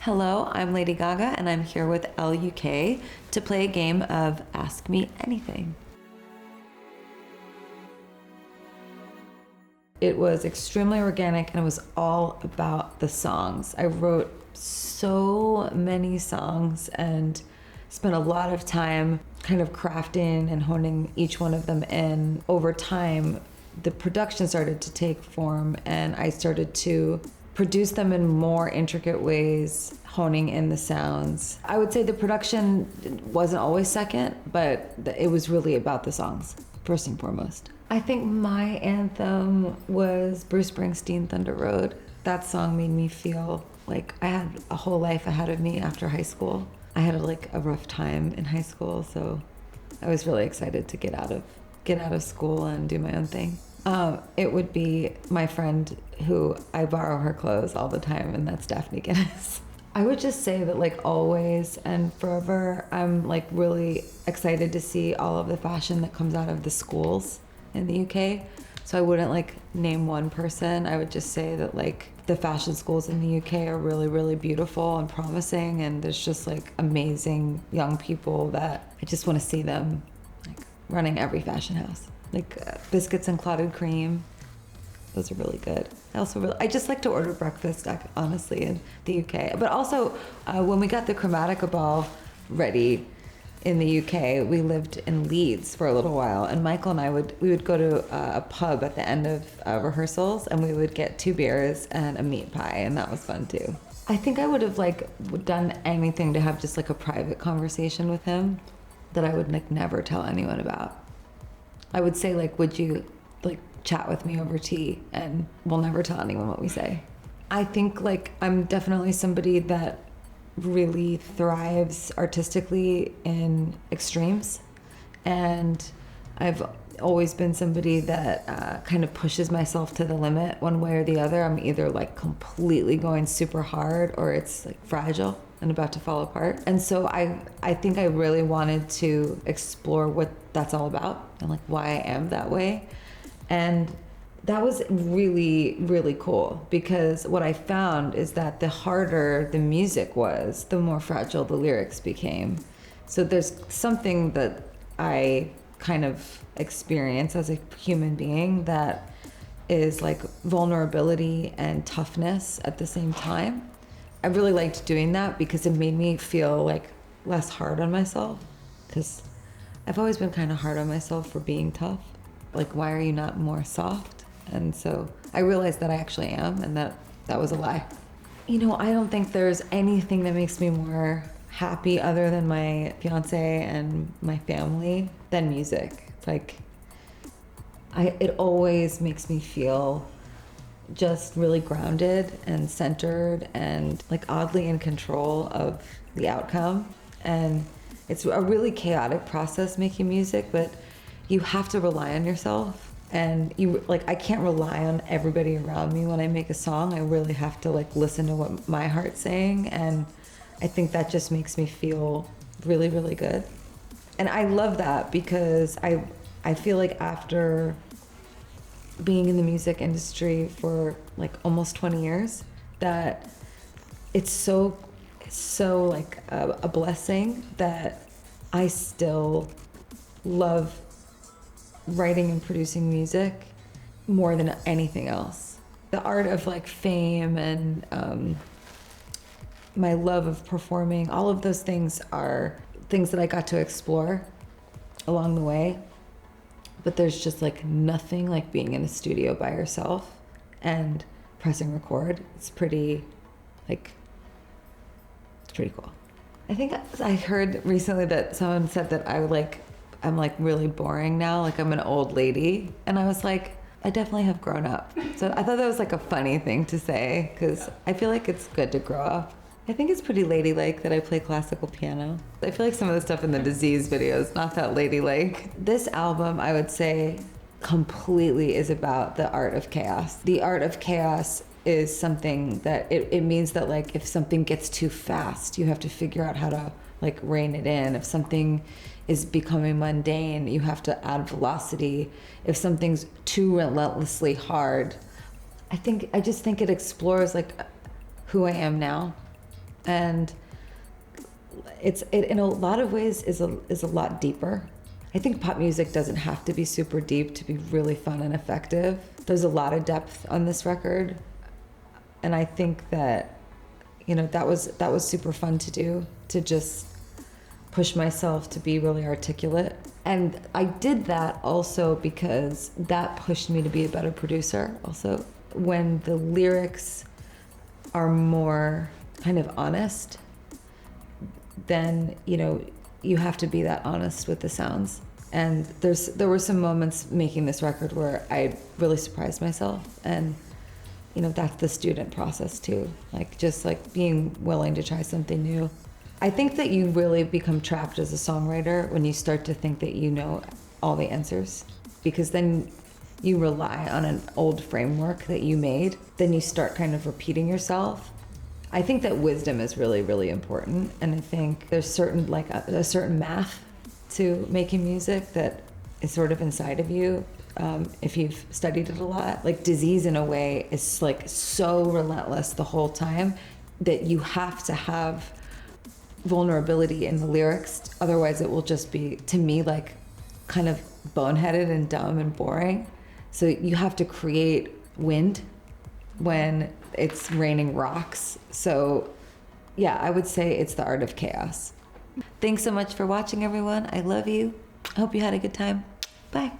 Hello, I'm Lady Gaga, and I'm here with ELLE UK to play a game of Ask Me Anything. It was extremely organic, and it was all about the songs. I wrote so many songs and spent a lot of time kind of crafting and honing each one of them in. Over time, the production started to take form, and I started to produce them in more intricate ways, honing in the sounds. I would say the production wasn't always second, but it was really about the songs, first and foremost. I think my anthem was Bruce Springsteen, Thunder Road. That song made me feel like I had a whole life ahead of me after high school. I had a rough time in high school, so I was really excited to get out of school and do my own thing. It would be my friend who I borrow her clothes all the time, and that's Daphne Guinness. I would just say that always and forever, I'm really excited to see all of the fashion that comes out of the schools in the UK. So I wouldn't name one person. I would just say that the fashion schools in the UK are really, really beautiful and promising, and there's just amazing young people that I just want to see them running every fashion house. Biscuits and clotted cream. Those are really good. I just like to order breakfast, honestly, in the UK. But also, when we got the Chromatica Ball ready in the UK, we lived in Leeds for a little while, and Michael and I would go to a pub at the end of rehearsals, and we would get 2 beers and a meat pie, and that was fun too. I think I would have done anything to have just a private conversation with him that I would never tell anyone about. I would say would you chat with me over tea, and we'll never tell anyone what we say. I think I'm definitely somebody that really thrives artistically in extremes, and I've always been somebody that kind of pushes myself to the limit one way or the other. I'm either completely going super hard, or it's fragile and about to fall apart. And so I think I really wanted to explore what that's all about and why I am that way. And that was really, really cool, because what I found is that the harder the music was, the more fragile the lyrics became. So there's something that I kind of experience as a human being that is vulnerability and toughness at the same time. I really liked doing that because it made me feel less hard on myself, because I've always been kind of hard on myself for being tough. Why are you not more soft? And so I realized that I actually am, and that was a lie. I don't think there's anything that makes me more happy other than my fiance and my family than music. It always makes me feel just really grounded and centered and oddly in control of the outcome. And it's a really chaotic process making music, but you have to rely on yourself. And I can't rely on everybody around me when I make a song. I really have to listen to what my heart's saying, and I think that just makes me feel really, really good. And I love that because I feel after being in the music industry for almost 20 years, that it's so a blessing that I still love writing and producing music more than anything else. The art of fame and my love of performing, all of those things are things that I got to explore along the way. But there's just nothing like being in a studio by yourself and pressing record. It's pretty cool. I think I heard recently that someone said that I'm really boring now, I'm an old lady. And I was I definitely have grown up. So I thought that was a funny thing to say, because I feel it's good to grow up. I think it's pretty ladylike that I play classical piano. I feel some of the stuff in the Disease video is not that ladylike. This album, I would say, completely is about the art of chaos. The art of chaos is something that it means that if something gets too fast, you have to figure out how to rein it in. If something is becoming mundane, you have to add velocity. If something's too relentlessly hard, I just think it explores who I am now And it in a lot of ways is a lot deeper. I think pop music doesn't have to be super deep to be really fun and effective. There's a lot of depth on this record, and I think that, you know, that was super fun to do, to just push myself to be really articulate. And I did that also because that pushed me to be a better producer also. When the lyrics are more kind of honest, then, you know, you have to be that honest with the sounds. And there were some moments making this record where I really surprised myself. And, you know, that's the student process too. Like, just like being willing to try something new. I think that you really become trapped as a songwriter when you start to think that you know all the answers, because then you rely on an old framework that you made. Then you start kind of repeating yourself. I think that wisdom is really, really important. And I think there's certain, like a certain math to making music that is sort of inside of you. If you've studied it a lot, like Disease in a way is like so relentless the whole time that you have to have vulnerability in the lyrics. Otherwise it will just be, to me, like kind of boneheaded and dumb and boring. So you have to create wind when it's raining rocks. So yeah, I would say it's the art of chaos. Thanks so much for watching, everyone. I love you. I hope you had a good time. Bye.